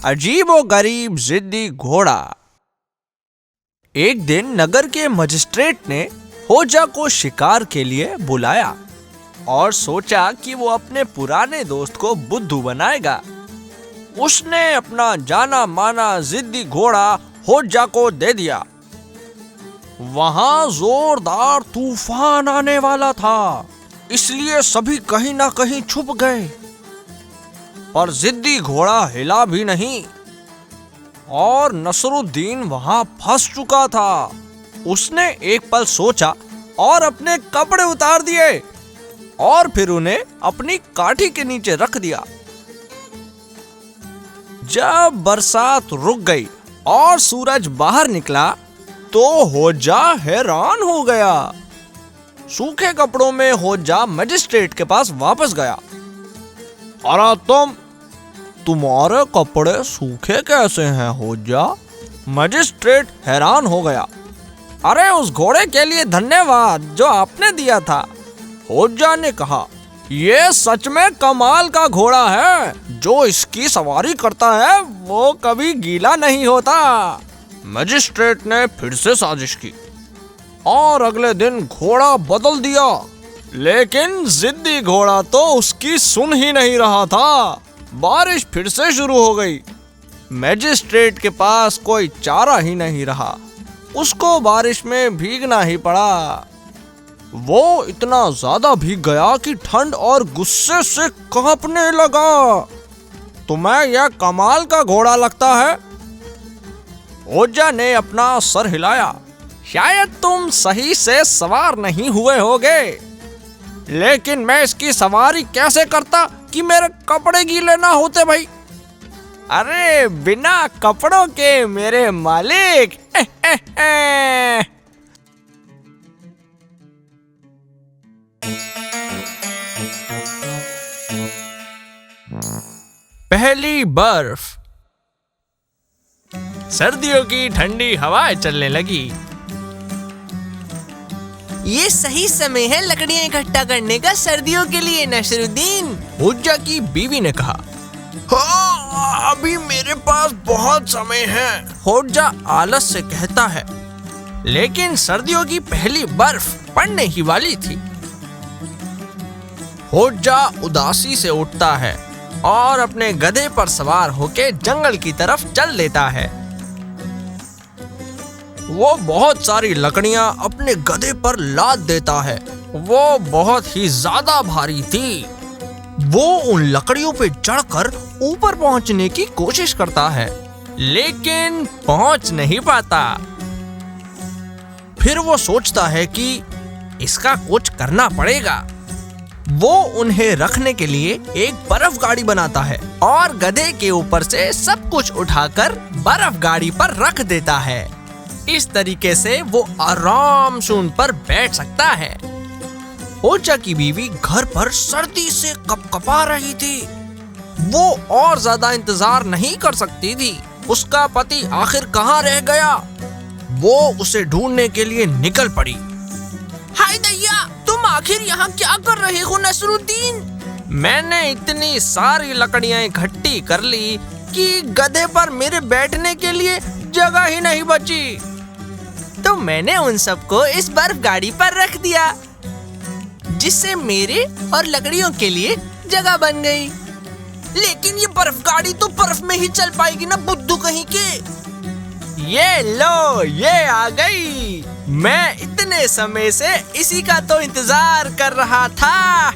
अजीबोगरीब जिद्दी घोड़ा। एक दिन नगर के मजिस्ट्रेट ने होजा को शिकार के लिए बुलाया और सोचा कि वो अपने पुराने दोस्त को बुद्धू बनाएगा। उसने अपना जाना माना जिद्दी घोड़ा होजा को दे दिया। वहां जोरदार तूफान आने वाला था, इसलिए सभी कहीं ना कहीं छुप गए, पर जिद्दी घोड़ा हिला भी नहीं और नसरुद्दीन वहां फंस चुका था। उसने एक पल सोचा और अपने कपड़े उतार दिए और फिर उन्हें अपनी काठी के नीचे रख दिया। जब बरसात रुक गई और सूरज बाहर निकला तो होजा हैरान हो गया। सूखे कपड़ों में होजा मजिस्ट्रेट के पास वापस गया। अरे तुम्हारे कपड़े सूखे कैसे हैं होजा? मजिस्ट्रेट हैरान हो गया। अरे उस घोड़े के लिए धन्यवाद जो आपने दिया था, होजा ने कहा। ये सच में कमाल का घोड़ा है, जो इसकी सवारी करता है वो कभी गीला नहीं होता। मजिस्ट्रेट ने फिर से साजिश की और अगले दिन घोड़ा बदल दिया, लेकिन जिद्दी घोड़ा तो उसकी सुन ही नहीं रहा था। बारिश फिर से शुरू हो गई। मजिस्ट्रेट के पास कोई चारा ही नहीं रहा, उसको बारिश में भीगना ही पड़ा। वो इतना ज्यादा भीग गया कि ठंड और गुस्से से कांपने लगा। तुम्हें यह कमाल का घोड़ा लगता है? होजा ने अपना सर हिलाया। शायद तुम सही से सवार नहीं हुए होगे, लेकिन मैं इसकी सवारी कैसे करता कि मेरे कपड़े गीले ना होते भाई। अरे बिना कपड़ों के मेरे मालिक। पहली बर्फ। सर्दियों की ठंडी हवाएं चलने लगी। ये सही समय है लकड़ियां इकट्ठा करने का सर्दियों के लिए नसरुद्दीन, होजा की बीवी ने कहा। हाँ, अभी मेरे पास बहुत समय है, होजा आलस से कहता है। लेकिन सर्दियों की पहली बर्फ पड़ने ही वाली थी। होजा उदासी से उठता है और अपने गधे पर सवार होकर जंगल की तरफ चल देता है। वो बहुत सारी लकड़ियां अपने गधे पर लाद देता है। वो बहुत ही ज्यादा भारी थी। वो उन लकड़ियों पे चढ़कर ऊपर पहुंचने की कोशिश करता है, लेकिन पहुंच नहीं पाता। फिर वो सोचता है कि इसका कुछ करना पड़ेगा। वो उन्हें रखने के लिए एक बर्फ गाड़ी बनाता है और गधे के ऊपर से सब कुछ उठाकर बर्फ गाड़ी पर रख देता है। इस तरीके से वो आराम से उन पर बैठ सकता है। होजा की बीवी घर पर सर्दी से कपकपा रही थी। वो और ज्यादा इंतजार नहीं कर सकती थी। उसका पति आखिर कहाँ रह गया? वो उसे ढूंढने के लिए निकल पड़ी। हाय दैया, तुम आखिर यहाँ क्या कर रहे हो नसरुद्दीन? मैंने इतनी सारी लकड़ियां इकट्ठी कर ली कि गधे पर मेरे बैठने के लिए जगह ही नहीं बची। तो मैंने उन सबको इस बर्फ गाड़ी पर रख दिया, जिससे मेरे और लकड़ियों के लिए जगह बन गई। लेकिन ये बर्फ गाड़ी तो बर्फ में ही चल पाएगी ना बुद्धू कहीं के। ये लो, ये आ गई। मैं इतने समय से इसी का तो इंतजार कर रहा था।